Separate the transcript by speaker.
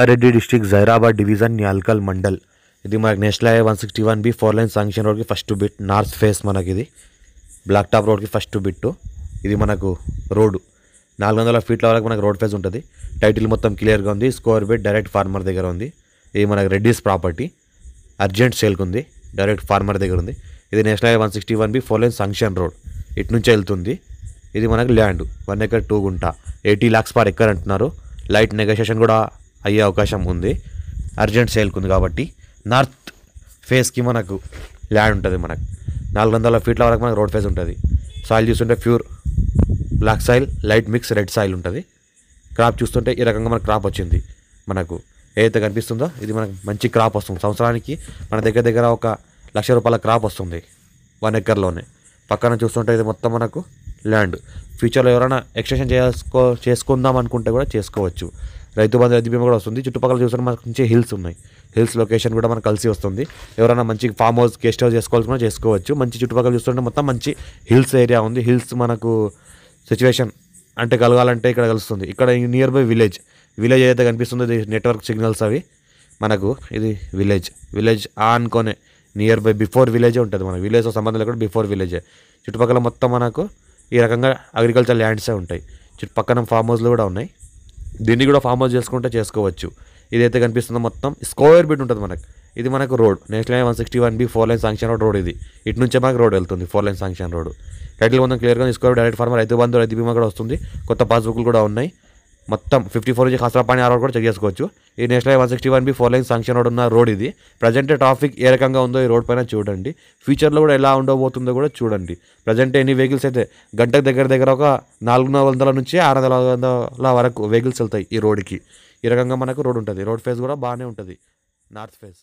Speaker 1: Reddy district Zaheerabad division Nyalkal mandal. ఇది మనకి national highway 161B 4 line sanction రోడ్కి ఫస్ట్ బిట్ నార్త్ ఫేస్. మనకి ఇది బ్లాక్ టాప్ రోడ్కి ఫస్ట్ బిట్. ఇది మనకు రోడ్డు 400 ఫీట్ల వరకు మనకు రోడ్ ఫేస్ ఉంటుంది. టైటిల్ మొత్తం క్లియర్గా ఉంది. స్క్వేర్ బిట్ డైరెక్ట్ ఫార్మర్ దగ్గర ఉంది. ఇది మనకి రెడ్డిస్ ప్రాపర్టీ, అర్జెంట్ సేల్కి ఉంది, డైరెక్ట్ ఫార్మర్ దగ్గర ఉంది. ఇది national highway 161B 4 line sanction road, ఇటు నుంచే వెళ్తుంది. ఇది మనకు ల్యాండ్ 1 ఎకర్ 2 గుంట, 80 lakhs పర్ ఎకర్ అంటున్నారు. లైట్ నెగోషియేషన్ కూడా అయ్యే అవకాశం ఉంది, అర్జెంట్ సేల్కి ఉంది కాబట్టి. నార్త్ ఫేస్కి మనకు ల్యాండ్ ఉంటుంది. మనకు 400 ఫీట్ల వరకు మనకు రోడ్ ఫేస్ ఉంటుంది. సాయిల్ చూస్తుంటే pure black soil, light mix red soil ఉంటుంది. క్రాప్ చూస్తుంటే ఈ రకంగా మనకు క్రాప్ వచ్చింది. మనకు ఏదైతే కనిపిస్తుందో ఇది మనకు మంచి క్రాప్ వస్తుంది. సంవత్సరానికి మన దగ్గర ఒక ₹1,00,000 క్రాప్ వస్తుంది 1 ఎకర్లోనే. పక్కన చూస్తుంటే ఇది మొత్తం మనకు ల్యాండ్. ఫ్యూచర్లో ఎవరైనా ఎక్స్టెన్షన్ చేసుకుందాం అనుకుంటే కూడా చేసుకోవచ్చు. రైతు బంధు రైతు బీమా కూడా వస్తుంది. చుట్టుపక్కల చూస్తుంటే మనకు మంచి హిల్స్ ఉన్నాయి. హిల్స్ లొకేషన్ కూడా మనకు కలిసి వస్తుంది. ఎవరైనా మంచి ఫామ్ హౌస్ గెస్ట్ హౌస్ చేసుకోవాల్సిన చేసుకోవచ్చు. మంచి చుట్టుపక్కల చూస్తుంటే మొత్తం మంచి హిల్స్ ఏరియా ఉంది. హిల్స్ మనకు సిచ్యువేషన్ అంటే కలగాలంటే ఇక్కడ కలుస్తుంది. ఇక్కడ నియర్ బై విలేజ్ ఏదైతే కనిపిస్తుందో ఇది నెట్వర్క్ సిగ్నల్స్ అవి మనకు. ఇది విలేజ్ అనుకోనే నియర్ బై బిఫోర్ విలేజే ఉంటుంది. మన విలేజ్తో సంబంధం లేకుండా బిఫోర్ విలేజే. చుట్టుపక్కల మొత్తం మనకు ఈ రకంగా అగ్రికల్చర్ ల్యాండ్సే ఉంటాయి. చుట్టుపక్కన ఫామ్ హౌస్లు కూడా ఉన్నాయి. దీన్ని కూడా ఫామ్ హౌస్ చేసుకుంటే చేసుకోవచ్చు. ఇదైతే కనిపిస్తుందో మొత్తం స్క్వేర్ బిట్ ఉంటుంది మనకు. ఇది మనకు road national highway 161B 4 line sanction road ఇది. ఇటు నుంచే మనకు రోడ్ వెళ్తుంది 4 లైన్ శాంక్షన్ రోడ్. టైటిల్ మొత్తం క్లియర్గా square direct farmer, Rythu Bandhu రైతు బీమా కూడా వస్తుంది. కొత్త పాస్బుక్లు కూడా ఉన్నాయి. మొత్తం 54 నుంచి ఖాసరాపాణి రోడ్ కూడా చెక్ చేసుకోవచ్చు. ఈ national highway 161B 4 line sanction road ఉన్న రోడ్ ఇది. ప్రజెంట్ ట్రాఫిక్ ఏ రకంగా ఉందో ఈ రోడ్ పైన చూడండి. ఫ్యూచర్లో కూడా ఎలా ఉండబోతుందో కూడా చూడండి. ప్రజెంట్ ఎన్ని వెహికల్స్ అయితే గంటకు దగ్గర ఒక 400 నుంచి 600 వరకు వెహికల్స్ వెళ్తాయి ఈ రోడ్కి. ఈ రకంగా మనకు రోడ్ ఉంటుంది. రోడ్ ఫేస్ కూడా బాగానే ఉంటుంది నార్త్ ఫేస్.